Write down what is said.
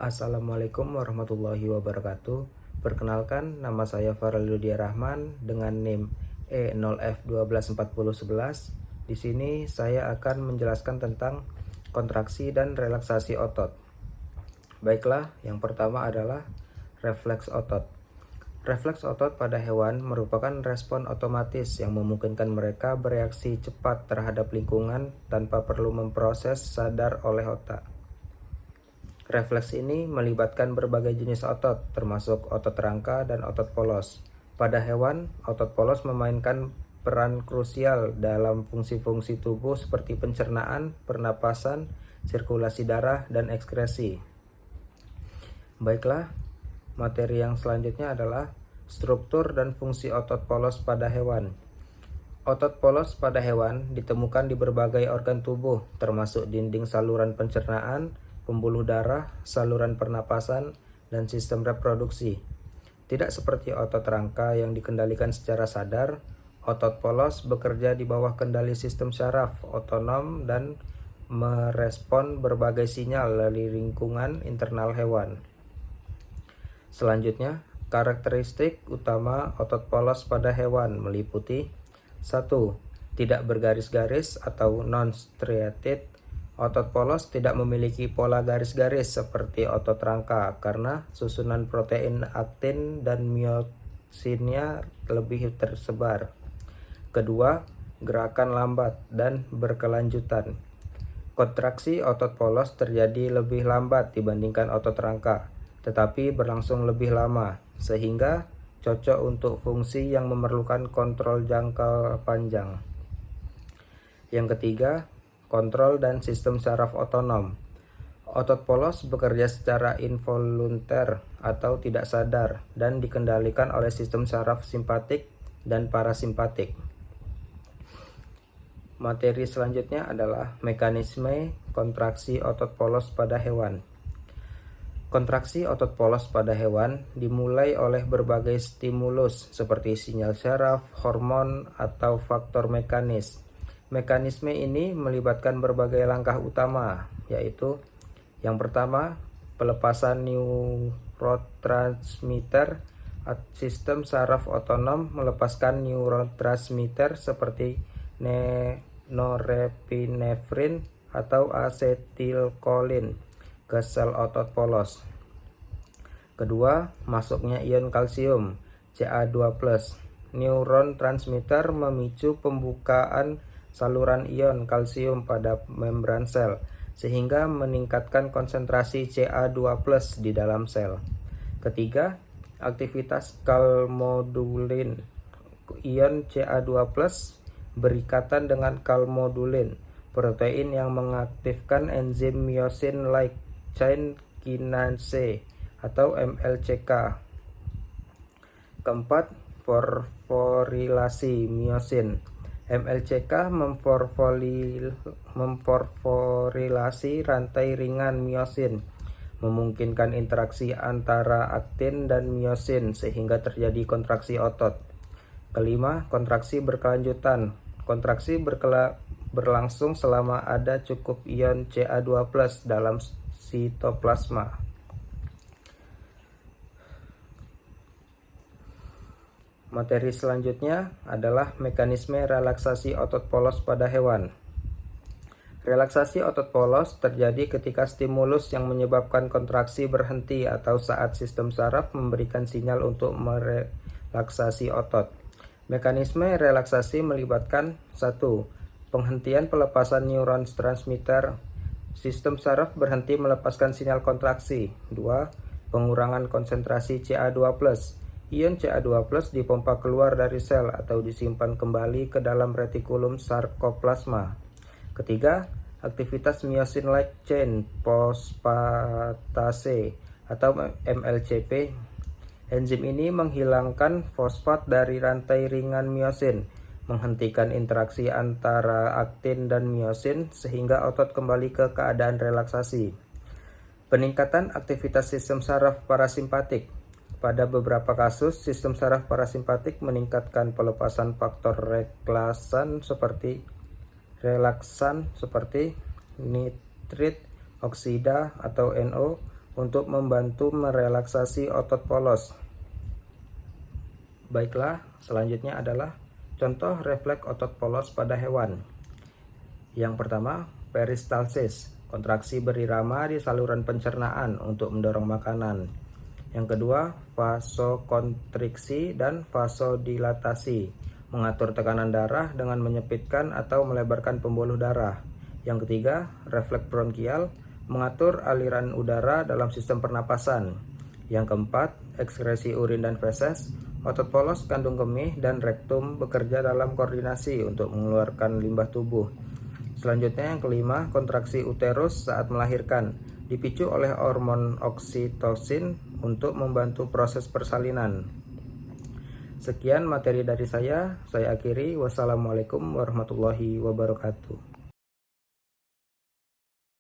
Assalamualaikum warahmatullahi wabarakatuh. Perkenalkan, nama saya Faraludia Rahman dengan NIM E0F124011. Di sini saya akan menjelaskan tentang kontraksi dan relaksasi otot. Baiklah, yang pertama adalah refleks otot. Refleks otot pada hewan merupakan respon otomatis yang memungkinkan mereka bereaksi cepat terhadap lingkungan tanpa perlu memproses sadar oleh otak. Refleks ini melibatkan berbagai jenis otot, termasuk otot rangka dan otot polos. Pada hewan, otot polos memainkan peran krusial dalam fungsi-fungsi tubuh seperti pencernaan, pernapasan, sirkulasi darah, dan ekskresi. Baiklah, materi yang selanjutnya adalah struktur dan fungsi otot polos pada hewan. Otot polos pada hewan ditemukan di berbagai organ tubuh, termasuk dinding saluran pencernaan, pembuluh darah, saluran pernapasan, dan sistem reproduksi. Tidak seperti otot rangka yang dikendalikan secara sadar, otot polos bekerja di bawah kendali sistem syaraf otonom dan merespon berbagai sinyal dari lingkungan internal hewan. Selanjutnya, karakteristik utama otot polos pada hewan meliputi 1. Tidak bergaris-garis atau non-striated. Otot polos tidak memiliki pola garis-garis seperti otot rangka karena susunan protein aktin dan myosinnya lebih tersebar. Kedua, gerakan lambat dan berkelanjutan. Kontraksi otot polos terjadi lebih lambat dibandingkan otot rangka, tetapi berlangsung lebih lama, sehingga cocok untuk fungsi yang memerlukan kontrol jangka panjang. Yang ketiga, kontrol dan sistem saraf otonom. Otot polos bekerja secara involunter atau tidak sadar dan dikendalikan oleh sistem saraf simpatik dan parasimpatik. Materi selanjutnya adalah mekanisme kontraksi otot polos pada hewan. Kontraksi otot polos pada hewan dimulai oleh berbagai stimulus seperti sinyal syaraf, hormon, atau faktor mekanis. Mekanisme ini melibatkan berbagai langkah utama, yaitu yang pertama, pelepasan neurotransmitter. Sistem saraf otonom melepaskan neurotransmitter seperti norepinefrin atau asetilkolin ke sel otot polos. Kedua, masuknya ion kalsium, Ca2+. Neuron transmitter memicu pembukaan saluran ion kalsium pada membran sel, sehingga meningkatkan konsentrasi Ca2+ di dalam sel. Ketiga, aktivitas kalmodulin. Ion Ca2+ berikatan dengan kalmodulin, protein yang mengaktifkan enzim myosin light chain kinase atau MLCK. Keempat, fosforilasi myosin. MLCK memfosforilasi rantai ringan myosin, memungkinkan interaksi antara aktin dan myosin sehingga terjadi kontraksi otot. Kelima, kontraksi berkelanjutan. Kontraksi berlangsung selama ada cukup ion Ca2+ dalam sitoplasma. Materi selanjutnya adalah mekanisme relaksasi otot polos pada hewan. Relaksasi otot polos terjadi ketika stimulus yang menyebabkan kontraksi berhenti atau saat sistem saraf memberikan sinyal untuk merelaksasi otot. Mekanisme relaksasi melibatkan 1. Penghentian pelepasan neuron transmitter. Sistem saraf berhenti melepaskan sinyal kontraksi. 2. Pengurangan konsentrasi Ca2+. Ion Ca2+ dipompa keluar dari sel atau disimpan kembali ke dalam retikulum sarkoplasma. Ketiga, aktivitas myosin light chain phosphatase atau MLCP. Enzim ini menghilangkan fosfat dari rantai ringan myosin, menghentikan interaksi antara aktin dan myosin sehingga otot kembali ke keadaan relaksasi. Peningkatan aktivitas sistem saraf parasimpatik. Pada beberapa kasus, sistem saraf parasimpatik meningkatkan pelepasan faktor relaksan seperti nitrit oksida atau NO, untuk membantu merelaksasi otot polos. Baiklah, selanjutnya adalah contoh refleks otot polos pada hewan. Yang pertama, peristalsis, kontraksi berirama di saluran pencernaan untuk mendorong makanan. Yang kedua, vasokonstriksi dan vasodilatasi, mengatur tekanan darah dengan menyempitkan atau melebarkan pembuluh darah. Yang ketiga, refleks bronkial, mengatur aliran udara dalam sistem pernapasan. Yang keempat, ekskresi urin dan feses. Otot polos, kandung kemih, dan rektum bekerja dalam koordinasi untuk mengeluarkan limbah tubuh. Selanjutnya yang kelima, kontraksi uterus saat melahirkan, dipicu oleh hormon oksitosin untuk membantu proses persalinan. Sekian materi dari saya akhiri. Wassalamualaikum warahmatullahi wabarakatuh.